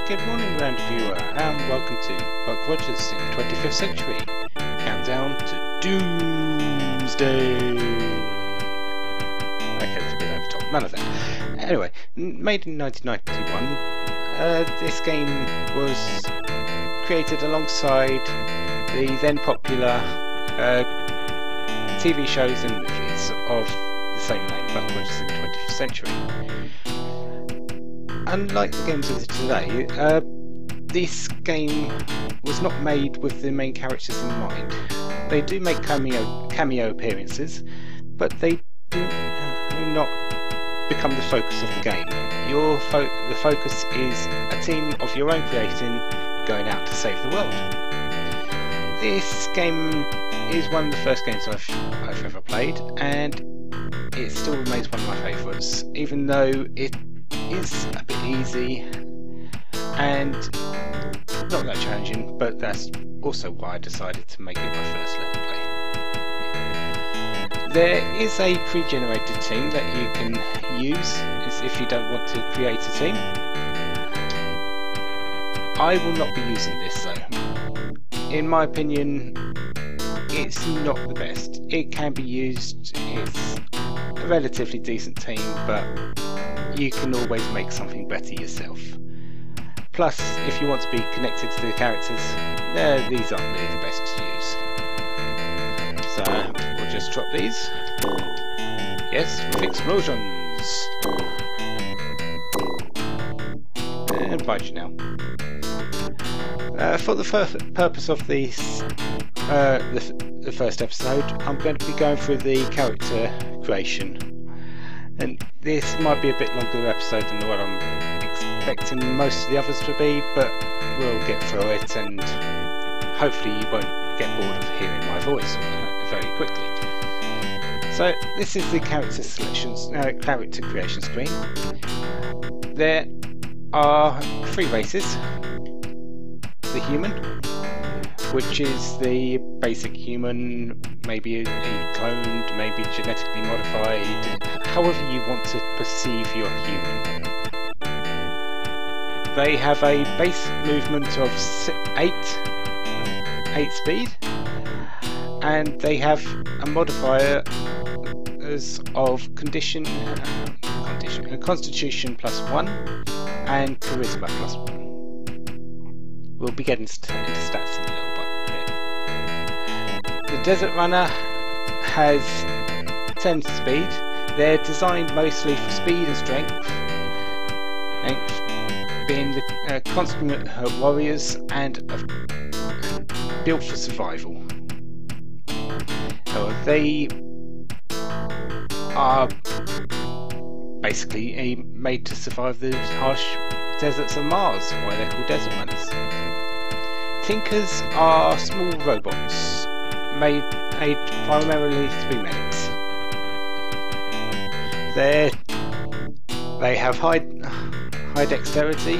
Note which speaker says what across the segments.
Speaker 1: Good morning, round viewer, and welcome to Buck Rogers in the 25th century. Countdown to Doomsday. Okay, that's a bit over the top. None of that. Anyway, made in 1991, this game was created alongside the then popular TV shows and movies of the same name, Buck Rogers in the 25th century. Unlike the games of today, this game was not made with the main characters in mind. They do make cameo appearances, but they do not become the focus of the game. The focus is a team of your own creating going out to save the world. This game is one of the first games I've ever played, and it still remains one of my favourites, even though it is a bit easy and not that challenging, but that's also why I decided to make it my first Let's Play. There is a pre-generated team that you can use if you don't want to create a team. I will not be using this though. In my opinion, it's not the best. It can be used, it's a relatively decent team, but you can always make something better yourself. Plus, if you want to be connected to the characters, these aren't really the best to use. So, we'll just drop these. Yes, with explosions! And bite you now. For the purpose of this, the first episode, I'm going to be going through the character creation. And this might be a bit longer episode than what I'm expecting most of the others to be, but we'll get through it, and hopefully you won't get bored of hearing my voice very quickly. So this is the character creation screen. There are three races. The human, which is the basic human, maybe cloned, maybe genetically modified, however you want to perceive your human. They have a base movement of 8 speed, and they have a modifier of Constitution +1 and Charisma +1. We'll be getting into stats in a little bit. The Desert Runner has 10 speed. They're designed mostly for speed and strength, being the consummate warriors and built for survival. They are basically made to survive the harsh deserts of Mars, why they're called Desert Runners. Tinkers are small robots, made primarily through medics. They have high dexterity,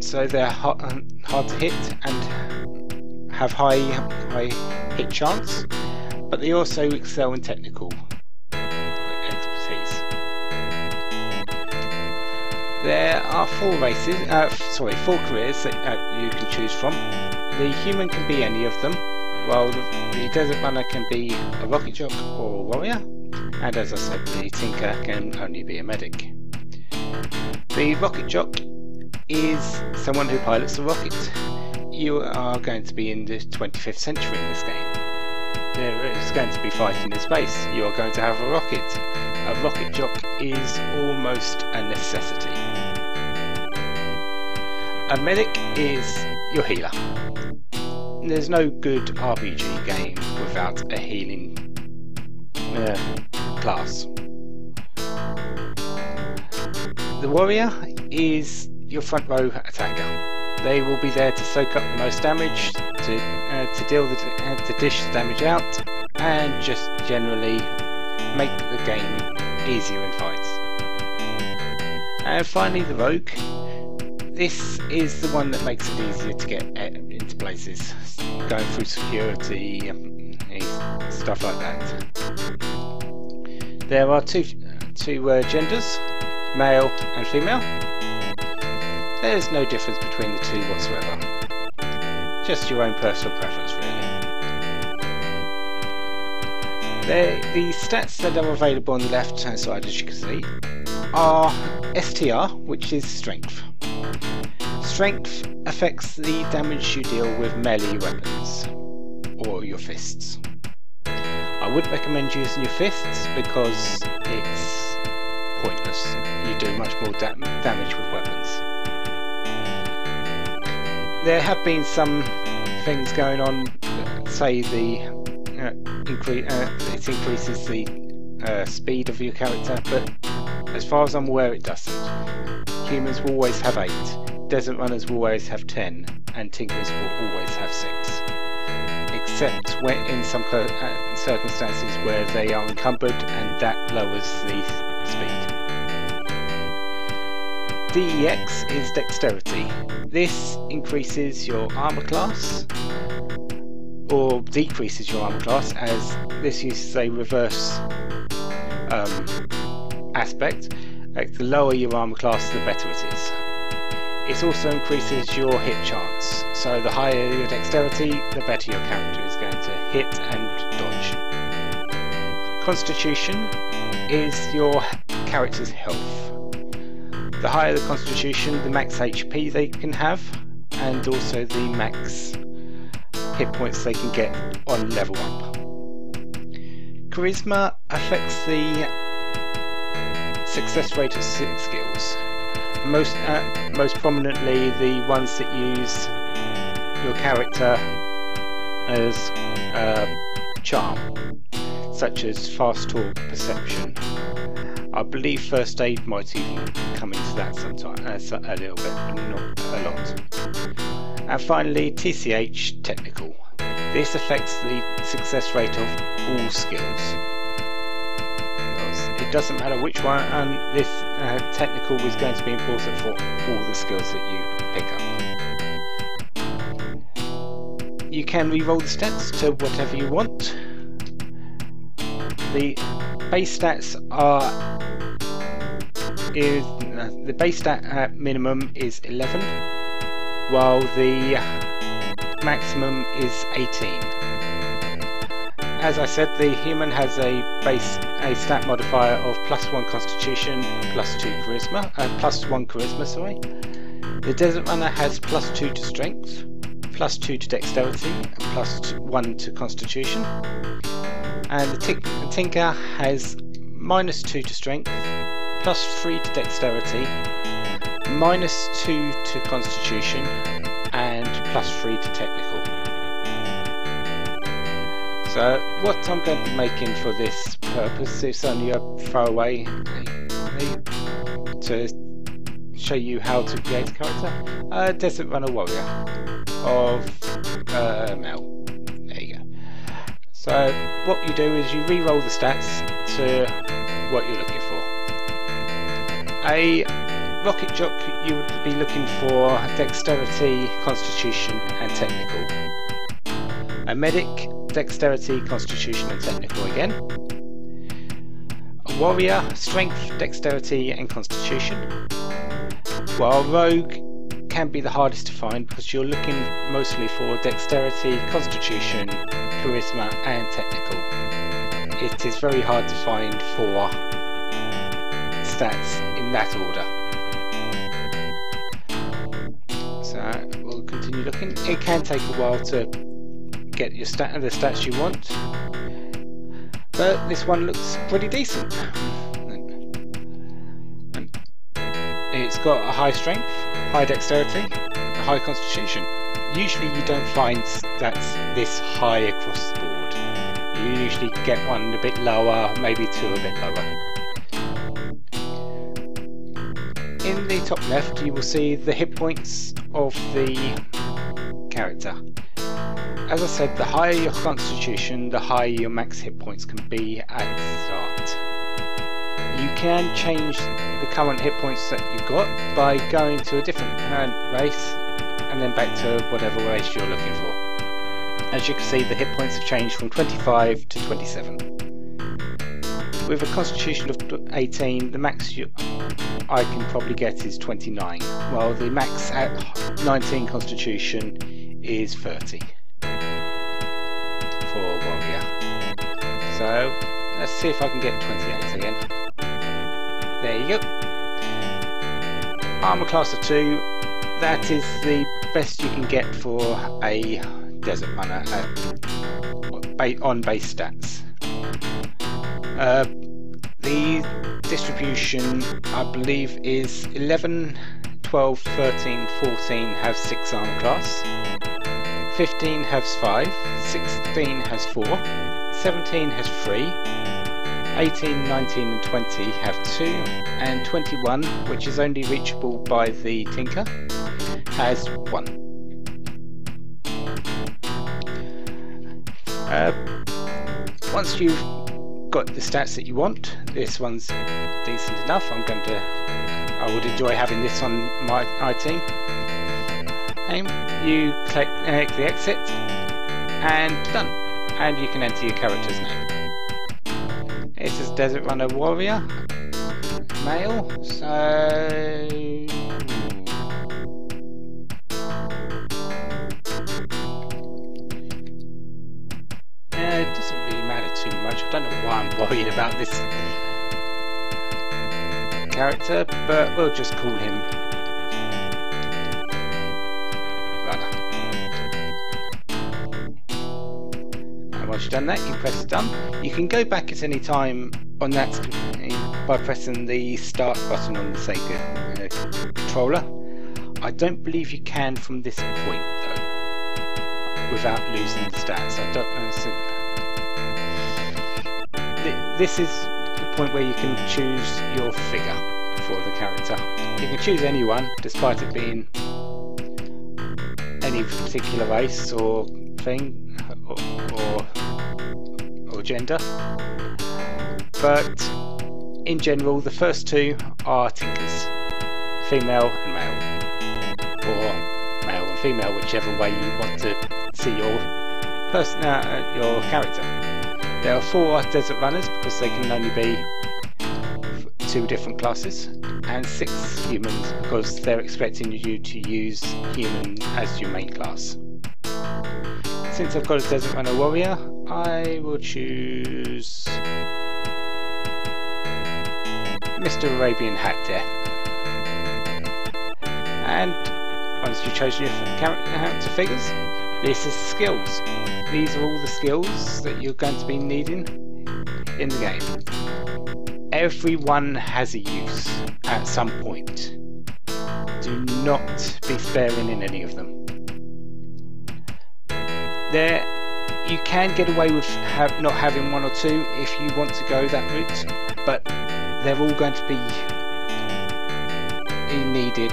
Speaker 1: so they're hard to hit and have high hit chance, but they also excel in technical expertise. There are four careers that you can choose from. The human can be any of them, while the Desert Runner can be a rocket jock or a warrior, and as I said, the Tinker can only be a medic. The rocket jock is someone who pilots a rocket. You are going to be in the 25th century in this game. There is going to be fighting in space. You are going to have a rocket. A rocket jock is almost a necessity. A medic is your healer. There's no good RPG game without a healing class. The warrior is your front row attacker. They will be there to soak up the most damage, to dish the damage out, and just generally make the game easier in fights. And finally, the rogue. This is the one that makes it easier to get into places, going through security, stuff like that. There are two genders, male and female. There's no difference between the two whatsoever. Just your own personal preference, really. The stats that are available on the left hand side, as you can see, are STR, which is strength. Strength affects the damage you deal with melee weapons, or your fists. I wouldn't recommend using your fists because it's pointless. You do much more damage with weapons. There have been some things going on, say it increases the speed of your character, but as far as I'm aware it doesn't. Humans will always have 8, desert runners will always have 10, and tinkers will always have 6. Except when in some circumstances where they are encumbered, and that lowers the speed. DEX is dexterity. This increases your armor class, or decreases your armor class, as this uses a reverse aspect. Like, the lower your armor class, the better it is. It also increases your hit chance, so the higher your dexterity, the better your character is going to hit and dodge. Constitution is your character's health. The higher the constitution, the max HP they can have, and also the max hit points they can get on level up. Charisma affects the success rate of skills. Most prominently the ones that use your character as charm, such as fast talk, perception. I believe first aid might even come into that sometime, a little bit, but not a lot. And finally, TCH, technical. This affects the success rate of all skills. It doesn't matter which one, and this technical is going to be important for all the skills that you pick up. You can re-roll the stats to whatever you want. The base stats are the base stat at minimum is 11, while the maximum is 18. As I said, the human has a stat modifier of +1 constitution, +2 charisma, +1 charisma, sorry. The desert runner has +2 to strength, +2 to dexterity, and +1 to constitution. And the tinker has -2 to strength, +3 to dexterity, -2 to constitution, and +3 to technical. So what I'm going to be making for this purpose is only a throwaway to show you how to create a character. Desert Runner Warrior of Mel. There you go. So what you do is you re-roll the stats to what you're looking for. A rocket jock, you would be looking for dexterity, constitution and technical. A medic, dexterity, constitution and technical again. A warrior, strength, dexterity and constitution. While rogue can be the hardest to find because you're looking mostly for dexterity, constitution, charisma and technical. It is very hard to find for stats in that order. So we'll continue looking. It can take a while to get your the stats you want, but this one looks pretty decent. It's got a high strength, high dexterity, a high constitution. Usually you don't find stats this high across the board. You usually get one a bit lower, maybe two a bit lower. In the top left you will see the hit points of the character. As I said, the higher your constitution, the higher your max hit points can be at the start. You can change the current hit points that you've got by going to a different race and then back to whatever race you're looking for. As you can see, the hit points have changed from 25 to 27. With a constitution of 18, the max I can probably get is 29, while the max at 19 constitution is 30 for a warrior. So let's see if I can get 28 again. There you go. Armor class of 2. That is the best you can get for a desert runner on base stats. The distribution, I believe, is 11, 12, 13, 14 have 6 armor class, 15 has 5, 16 has 4, 17 has 3, 18, 19 and 20 have 2, and 21, which is only reachable by the Tinker, has 1. Once you've got the stats that you want, this one's decent enough. I would enjoy having this on my team. And you click the exit and done, and you can enter your character's name. This is Desert Runner Warrior male, so it doesn't really matter too much. I don't know why I'm worried about this character, but we'll just call him Runner. And once you've done that, you press done. You can go back at any time on that screen by pressing the start button on the Sega controller. I don't believe you can from this point though, without losing the stats. I don't know. So this is the point where you can choose your figure for the character. You can choose anyone, despite it being any particular race or thing or gender. But in general, the first two are Tinkers, female and male, or male and female, whichever way you want to see your character. There are 4 desert runners because they can only be 2 different classes, and 6 humans because they're expecting you to use human as your main class. Since I've got a desert runner warrior, I will choose Mr. Arabian Hat Death. And once you've chosen your character figures, this is skills. These are all the skills that you're going to be needing in the game. Everyone has a use at some point. Do not be sparing in any of them. You can get away with not having 1 or 2 if you want to go that route, but they're all going to be needed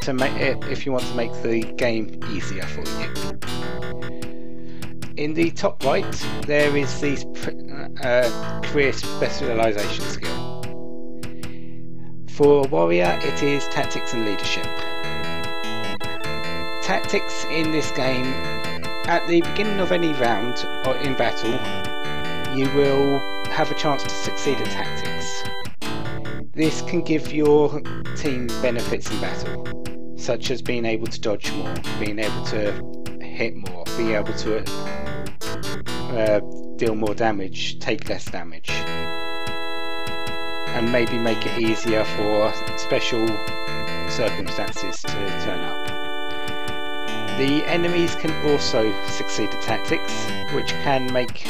Speaker 1: to make it if you want to make the game easier for you. In the top right, there is the career specialization skill. For Warrior, it is Tactics and Leadership. Tactics in this game, at the beginning of any round or in battle, you will have a chance to succeed at tactics. This can give your team benefits in battle, such as being able to dodge more, being able to hit more, being able to deal more damage, take less damage, and maybe make it easier for special circumstances to turn up. The enemies can also succeed at tactics, which can make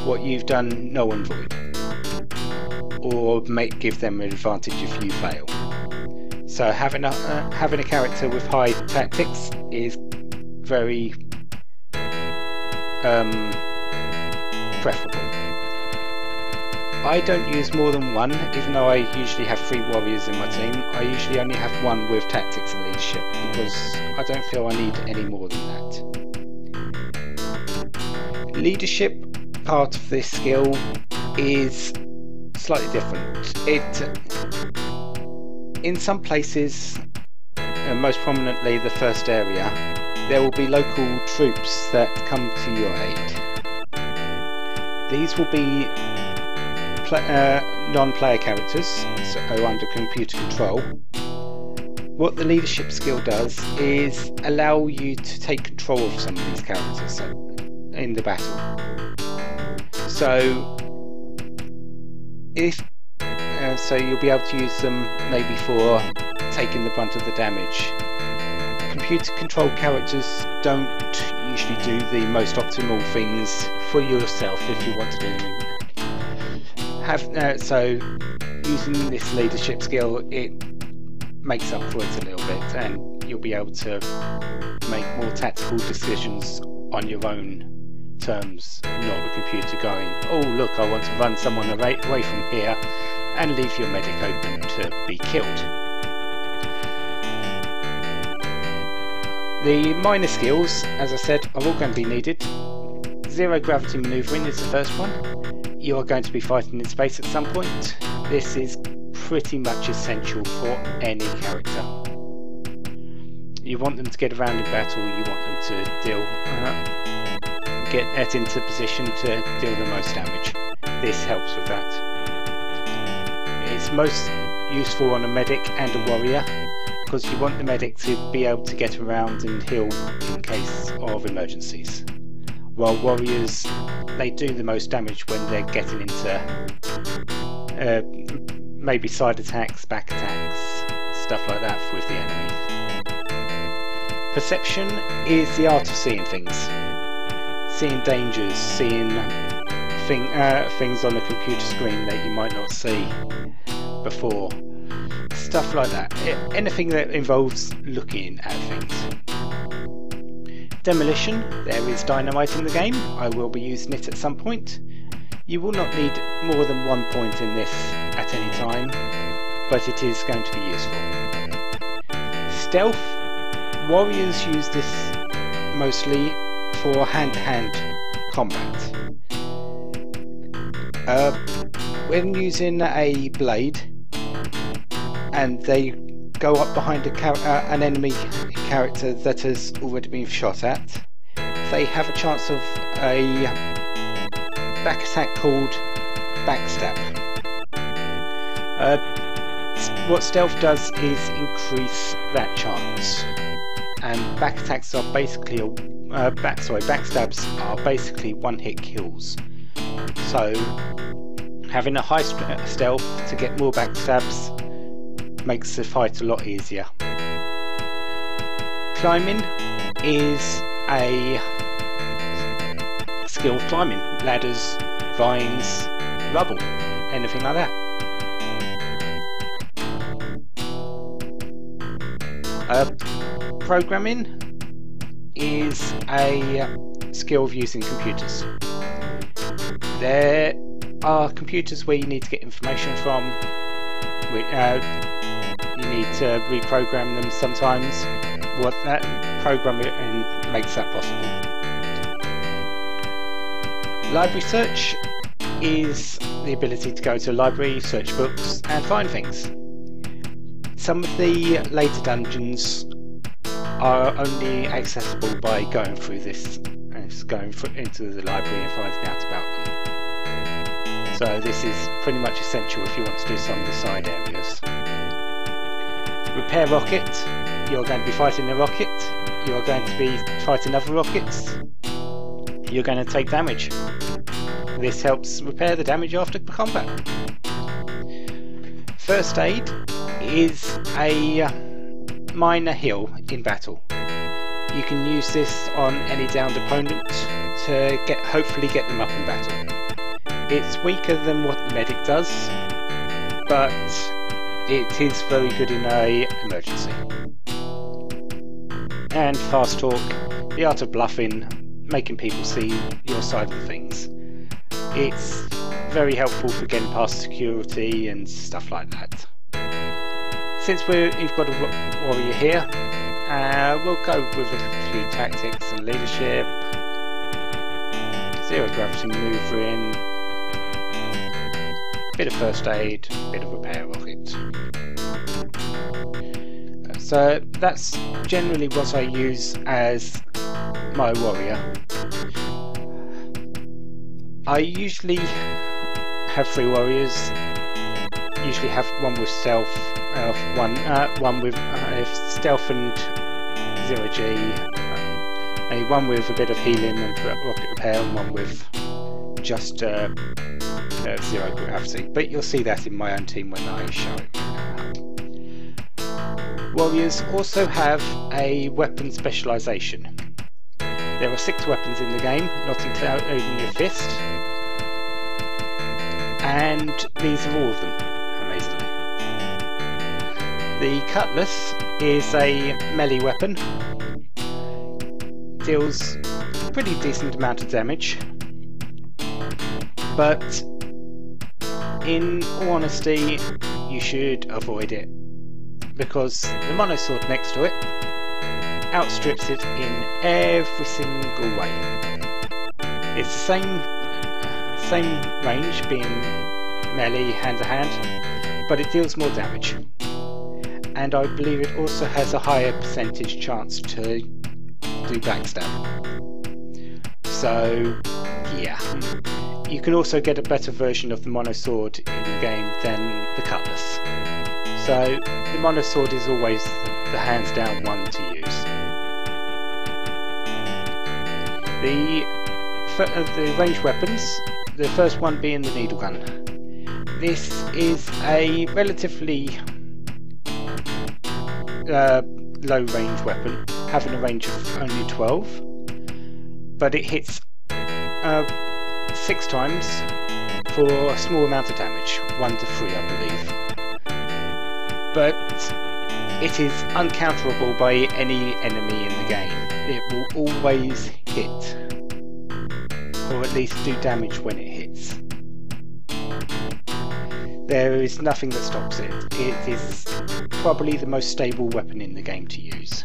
Speaker 1: what you've done null and void, or give them an advantage if you fail. So having a character with high tactics is very preferable. I don't use more than one, even though I usually have 3 warriors in my team. I usually only have 1 with tactics and leadership because I don't feel I need any more than that. Leadership part of this skill is slightly different. In some places, and most prominently the first area, there will be local troops that come to your aid. These will be non-player characters, so under computer control. What the leadership skill does is allow you to take control of some of these characters in the battle. So so you'll be able to use them maybe for taking the brunt of the damage. Computer controlled characters don't usually do the most optimal things for yourself if you want to do them. So using this leadership skill, it makes up for it a little bit, and you'll be able to make more tactical decisions on your own terms, not the computer going, oh look, I want to run someone away from here, and leave your medic open to be killed. The minor skills, as I said, are all going to be needed. Zero gravity manoeuvring is the first one. You are going to be fighting in space at some point. This is pretty much essential for any character. You want them to get around in battle, you want them to get into position to deal the most damage. This helps with that. It's most useful on a medic and a warrior, because you want the medic to be able to get around and heal in case of emergencies. While warriors, they do the most damage when they're getting into maybe side attacks, back attacks, stuff like that with the enemy. Perception is the art of seeing things. Seeing dangers, seeing things on the computer screen that you might not see before. Stuff like that. Anything that involves looking at things. Demolition, there is dynamite in the game. I will be using it at some point. You will not need more than 1 point in this at any time, but it is going to be useful. Stealth, warriors use this mostly for hand-to-hand combat. When using a blade and they go up behind an enemy character that has already been shot at, they have a chance of a back attack called backstab. What stealth does is increase that chance, and back attacks are basically backstabs are basically one-hit kills. So having a high stealth to get more backstabs makes the fight a lot easier. Climbing is a skill of climbing. Ladders, vines, rubble, anything like that. Programming is a skill of using computers. There are computers where you need to get information from. You need to reprogram them sometimes. What that programming makes that possible. Library search is the ability to go to a library, search books, and find things. Some of the later dungeons are only accessible by going through this, into the library and finding out about them. So this is pretty much essential if you want to do some of the side areas. Repair rocket, you're going to be fighting a rocket, you're going to be fighting other rockets, you're going to take damage. This helps repair the damage after combat. First aid is a minor heal in battle. You can use this on any downed opponent to hopefully get them up in battle. It's weaker than what the medic does, but it is very good in a emergency. And fast talk, the art of bluffing, making people see your side of things. It's very helpful for getting past security and stuff like that. Since you've got a warrior here, we'll go with a few tactics and leadership, zero gravity maneuvering, bit of first aid, bit of repair rocket. So that's generally what I use as my warrior. I usually have 3 warriors. Usually have one with stealth, one with stealth and 0G, and one with a bit of healing and rocket repair, and one with just 0 gravity. But you'll see that in my own team when I show it. Warriors also have a weapon specialisation. There are 6 weapons in the game, not including your fist, and these are all of them, amazingly. The cutlass is a melee weapon, deals a pretty decent amount of damage, but in all honesty you should avoid it, because the monosword next to it outstrips it in every single way. It's the same range, being melee hand to hand, but it deals more damage, and I believe it also has a higher percentage chance to do backstab. So yeah, you can also get a better version of the monosword in the game than the cutlass. So the monosword is always the hands down one to use. The ranged weapons, the first one being the needle gun. This is a relatively low range weapon, having a range of only 12, but it hits 6 times for a small amount of damage, 1 to 3 I believe. But it is uncounterable by any enemy in the game. It will always hit, or at least do damage when it hits. There is nothing that stops it. It is probably the most stable weapon in the game to use.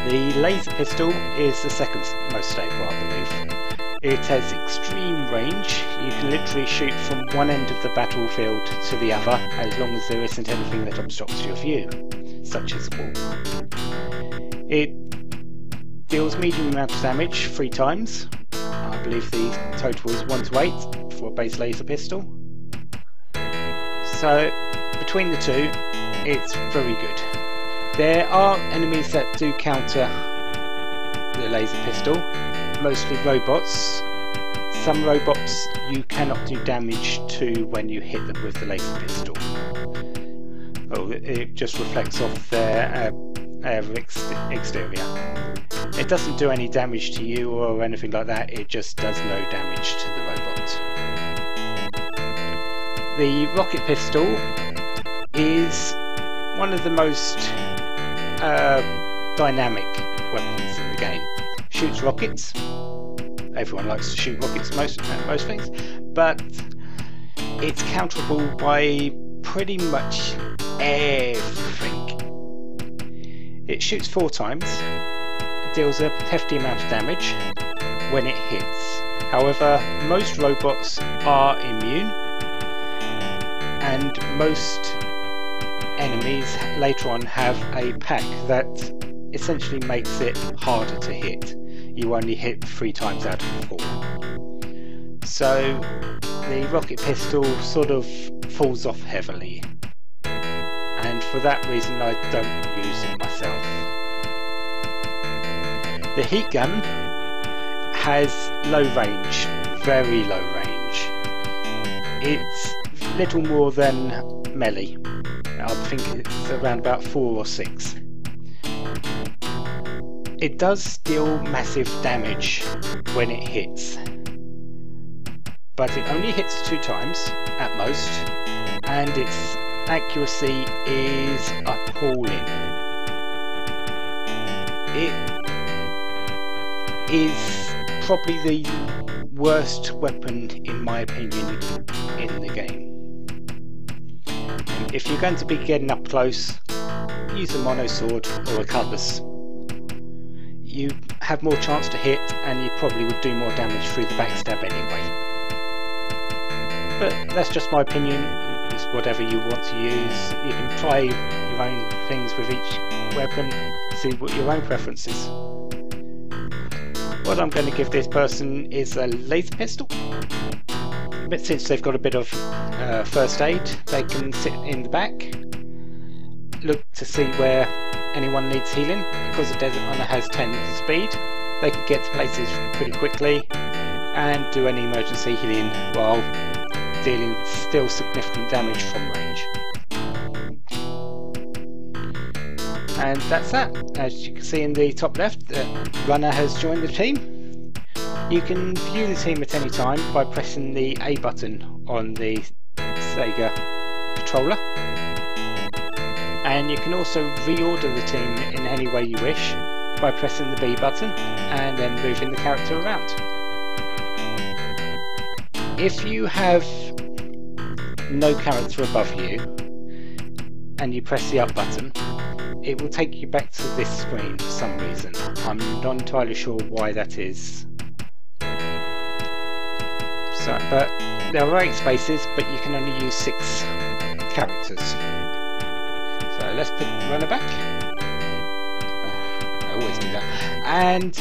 Speaker 1: The laser pistol is the second most stable, I believe. It has extreme range. You can literally shoot from one end of the battlefield to the other, as long as there isn't anything that obstructs your view, such as a wall. It deals medium amount of damage 3 times. I believe the total is 1 to 8 for a base laser pistol. So between the two, it's very good. There are enemies that do counter the laser pistol, mostly robots. Some robots you cannot do damage to when you hit them with the laser pistol. Oh, it just reflects off their exterior. It doesn't do any damage to you or anything like that, it just does no damage to the robot. The rocket pistol is one of the most dynamic weapons in the game. Shoots rockets. Everyone likes to shoot rockets most things, but it's counterable by pretty much everything. It shoots 4 times, it deals a hefty amount of damage when it hits. However, most robots are immune, and most enemies later on have a pack that essentially makes it harder to hit. You only hit 3 times out of 4. So the rocket pistol sort of falls off heavily, and for that reason I don't use it myself. The heat gun has low range, very low range. It's little more than melee. I think it's around about 4 or 6. It does deal massive damage when it hits, but it only hits 2 times at most, and its accuracy is appalling. It is probably the worst weapon, in my opinion, in the game. And if you're going to be getting up close, use a mono sword or a cutlass. You have more chance to hit, and you probably would do more damage through the backstab anyway. But that's just my opinion. It's whatever you want to use. You can try your own things with each weapon, see what your own preference is. What I'm going to give this person is a laser pistol. But since they've got a bit of first aid, they can sit in the back, look to see where anyone needs healing. Because the Desert Runner has 10 speed, they can get to places pretty quickly and do any emergency healing while dealing still significant damage from range. And that's that. As you can see in the top left, the runner has joined the team. You can view the team at any time by pressing the A button on the Sega controller. And you can also reorder the team in any way you wish by pressing the B button and then moving the character around. If you have no character above you and you press the up button, it will take you back to this screen for some reason. I'm not entirely sure why that is. So, but there are 8 spaces, but you can only use 6 characters. So let's put the runner back. I always do that. And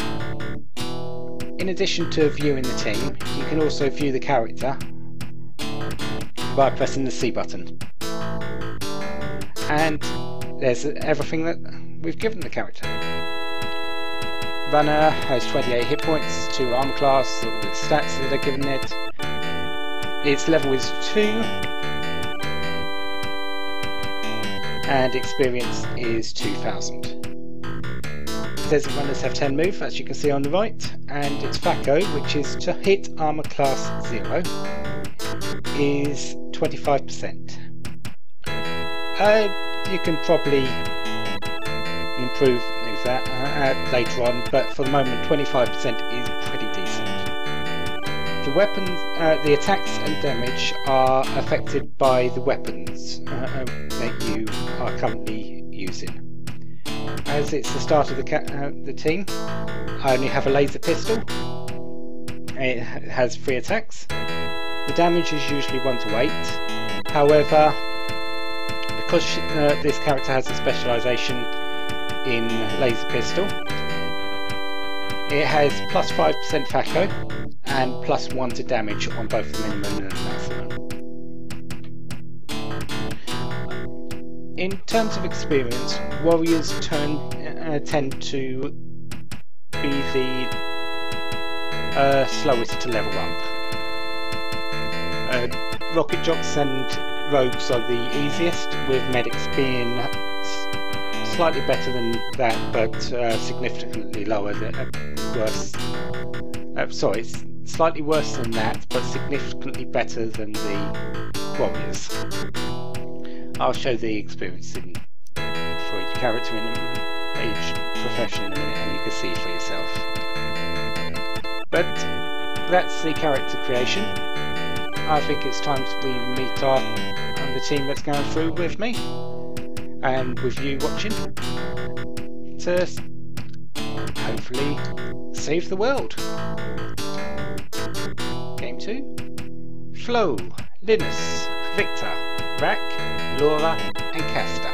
Speaker 1: in addition to viewing the team, you can also view the character by pressing the C button. And there's everything that we've given the character. Runner has 28 hit points, 2 armor class, the stats that are given it. Its level is 2. And experience is 2000. Desert Runners have 10 move, as you can see on the right, and its FACO, which is to hit armor class 0, is 25%. You can probably improve that later on, but for the moment 25% is pretty decent. The weapons, the attacks and damage are affected by the weapons that you are currently using. As it's the start of the team, I only have a laser pistol. It has 3 attacks. The damage is usually 1 to 8. However, because this character has a specialisation in laser pistol, it has plus 5% FACO and plus 1 to damage on both the minimum and the maximum. In terms of experience, warriors tend to be the slowest to level up. Rocket jocks and rogues are the easiest, with medics being slightly better than that, but significantly lower than slightly worse than that, but significantly better than the warriors. I'll show the experience for each character in each profession in a minute, and you can see for yourself. But that's the character creation. I think it's time we meet the team that's going through with me and with you watching to hopefully save the world. Game 2. Flo, Linus, Victor, Rack, Laura and Castor.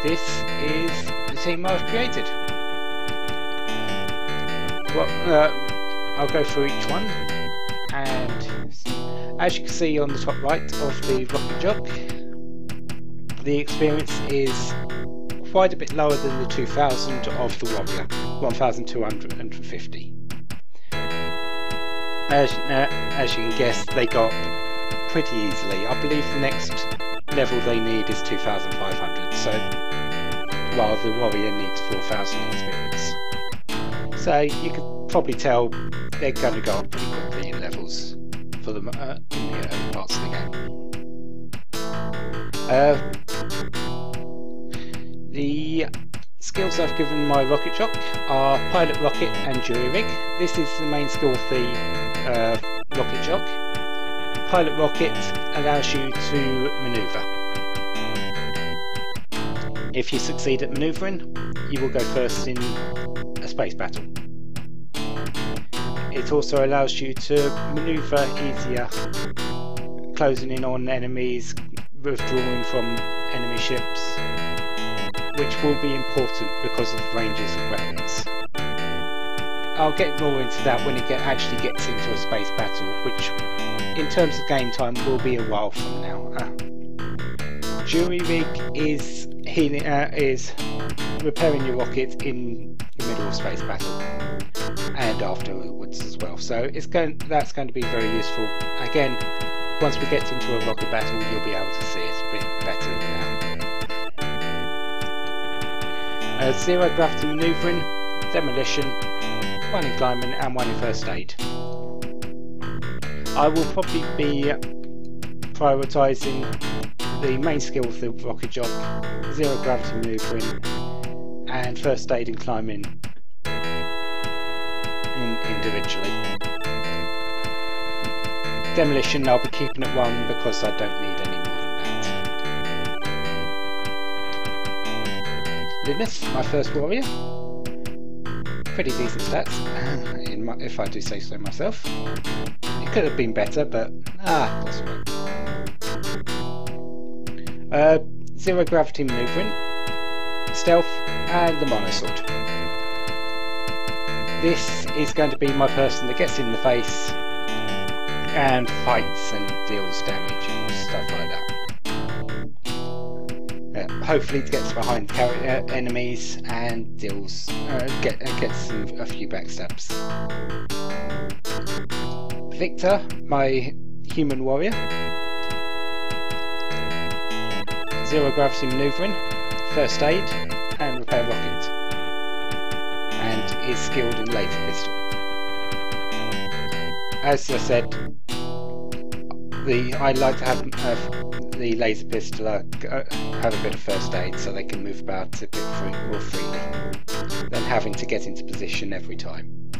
Speaker 1: This is the team I've created. Well, I'll go through each one, and as you can see on the top right of the Rocket Jock, the experience is quite a bit lower than the 2000 of the Warrior, 1250. As you can guess, they got pretty easily. I believe the next level they need is 2500, so while the Warrior needs 4000 experience. So you could probably tell they're going to go up pretty quickly in levels for them in the early parts of the game. The skills I've given my rocket jock are pilot rocket and jury rig. This is the main skill of the rocket jock. Pilot rocket allows you to manoeuvre. If you succeed at manoeuvring, you will go first in a space battle. It also allows you to manoeuvre easier, closing in on enemies, withdrawing from enemy ships, which will be important because of ranges of weapons. I'll get more into that when it actually gets into a space battle, which in terms of game time will be a while from now. Jury rig is healing, is repairing your rocket in the middle of space battle and afterwards as well. So that's going to be very useful. Again, once we get into a rocket battle, you'll be able to see it a bit better now. Zero gravity manoeuvring, demolition, one in climbing and one in first aid. I will probably be prioritising the main skill of the rocket jock, zero gravity manoeuvring and first aid and climbing individually. Demolition I'll be keeping at 1 because I don't need any more than that. Linus, my first warrior. Pretty decent stats, if I do say so myself. It could have been better, but that's right. Zero gravity manoeuvring, stealth, and the monosword. This is going to be my person that gets in the face and fights and deals damage and stuff like that. Hopefully it gets behind enemies and deals gets a few backstabs. Victor, my human warrior. Zero gravity manoeuvring, first aid, and repair rocket. And is skilled in laser pistol. As I said, I like to have the laser pistol have a bit of first aid so they can move about a bit more freely than having to get into position every time.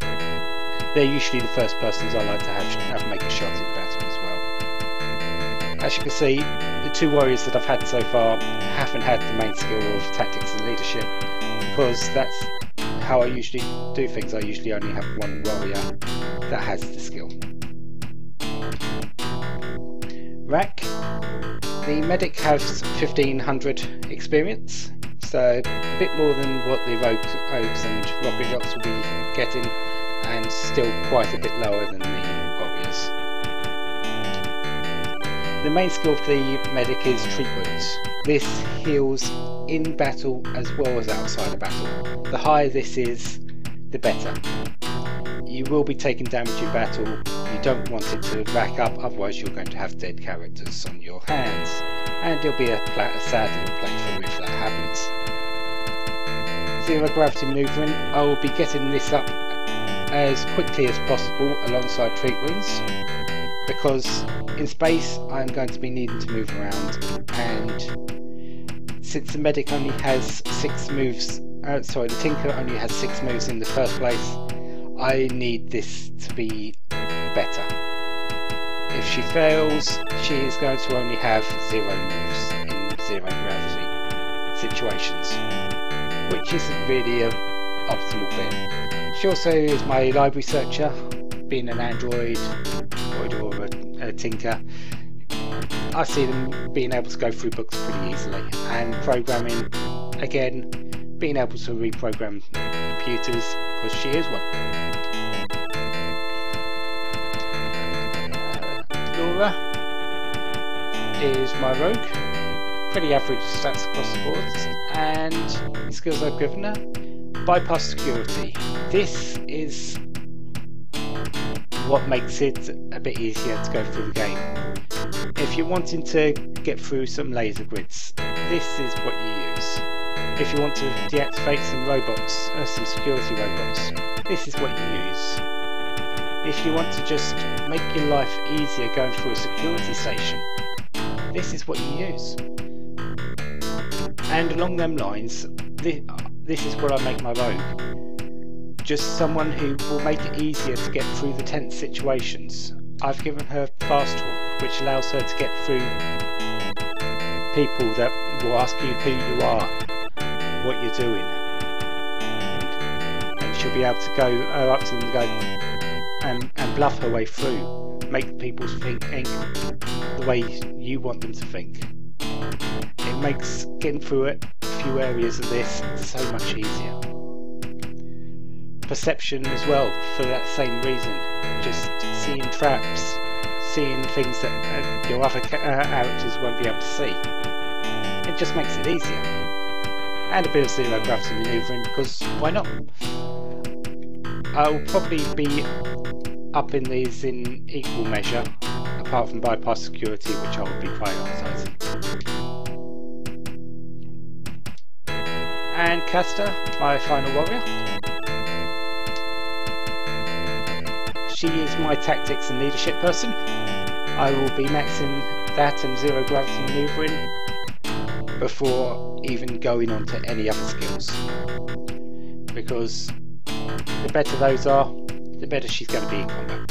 Speaker 1: They're usually the first persons I like to have make a shot in battle as well. As you can see, the 2 warriors that I've had so far haven't had the main skill of tactics and leadership, because that's how I usually do things. I usually only have 1 warrior that has the skill. Rack. The medic has 1500 experience, so a bit more than what the rogues and rocket jocks will be getting, and still quite a bit lower than the warriors. The main skill of the medic is treat wounds. This heals in battle as well as outside of battle. The higher this is, the better. You will be taking damage in battle. You don't want it to rack up, otherwise you're going to have dead characters on your hands, and it'll be a sad little playthrough if that happens. Zero gravity manoeuvring, I will be getting this up as quickly as possible alongside treat wounds, because in space I'm going to be needing to move around, and since the medic only has 6 moves, the Tinker only has 6 moves in the first place, I need this to be better. If she fails, she is going to only have 0 moves in zero gravity situations, which isn't really an optimal thing. She also is my library searcher, being an android or a tinker. I see them being able to go through books pretty easily, and programming, again, being able to reprogram computers, because she is one. Laura is my rogue, pretty average stats across the board, and the skills I've given her. Bypass security. This is what makes it a bit easier to go through the game. If you're wanting to get through some laser grids, this is what you use. If you want to deactivate some robots, some security robots, this is what you use. If you want to just make your life easier going through a security station, this is what you use. And along them lines, this is what I make my rogue. Just someone who will make it easier to get through the tense situations. I've given her fast talk, which allows her to get through people that will ask you who you are, what you're doing, and she'll be able to go up to them and go and bluff her way through, make people think the way you want them to think. It makes getting through a few areas of this so much easier. Perception as well, for that same reason. Just seeing traps, seeing things that your other characters won't be able to see. It just makes it easier. And a bit of zero gravity manoeuvring, because why not? I'll probably be upping these in equal measure, apart from bypass security, which I will be prioritising. And Casta, my final warrior. She is my tactics and leadership person. I will be maxing that and zero gravity manoeuvring before even going on to any other skills. Because the better those are, the better she's going to be in combat.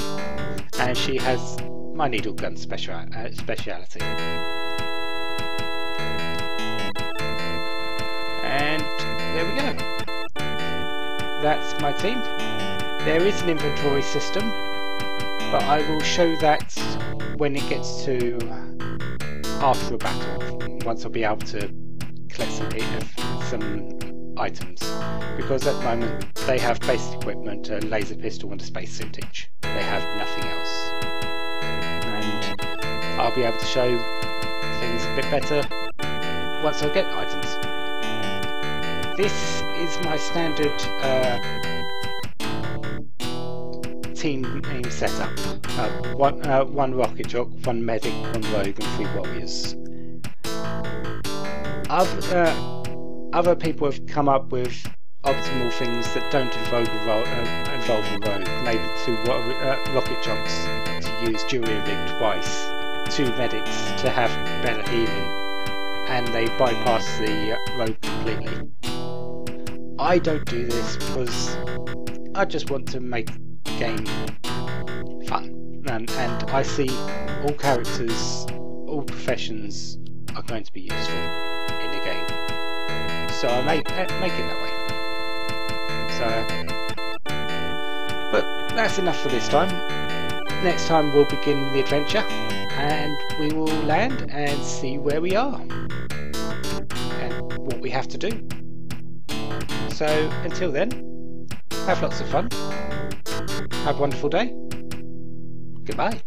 Speaker 1: And she has my needle gun speciality. And there we go. That's my team. There is an inventory system, but I will show that when it gets to after a battle, once I'll be able to collect some items, because at the moment they have basic equipment, a laser pistol and a spacesuit each. They have nothing else, and I'll be able to show things a bit better once I get items. This is my standard team setup. One rocket jock, one medic, one rogue and 3 warriors. Other people have come up with optimal things that don't involve a rogue. Maybe 2 rocket jocks to use dual-rig twice, 2 medics to have better healing, and they bypass the rogue completely. I don't do this because I just want to make the game fun, and I see all characters, all professions are going to be useful in the game, so I make it that way. But that's enough for this time. Next time we'll begin the adventure, and we will land and see where we are and what we have to do. So until then, have lots of fun, have a wonderful day, goodbye.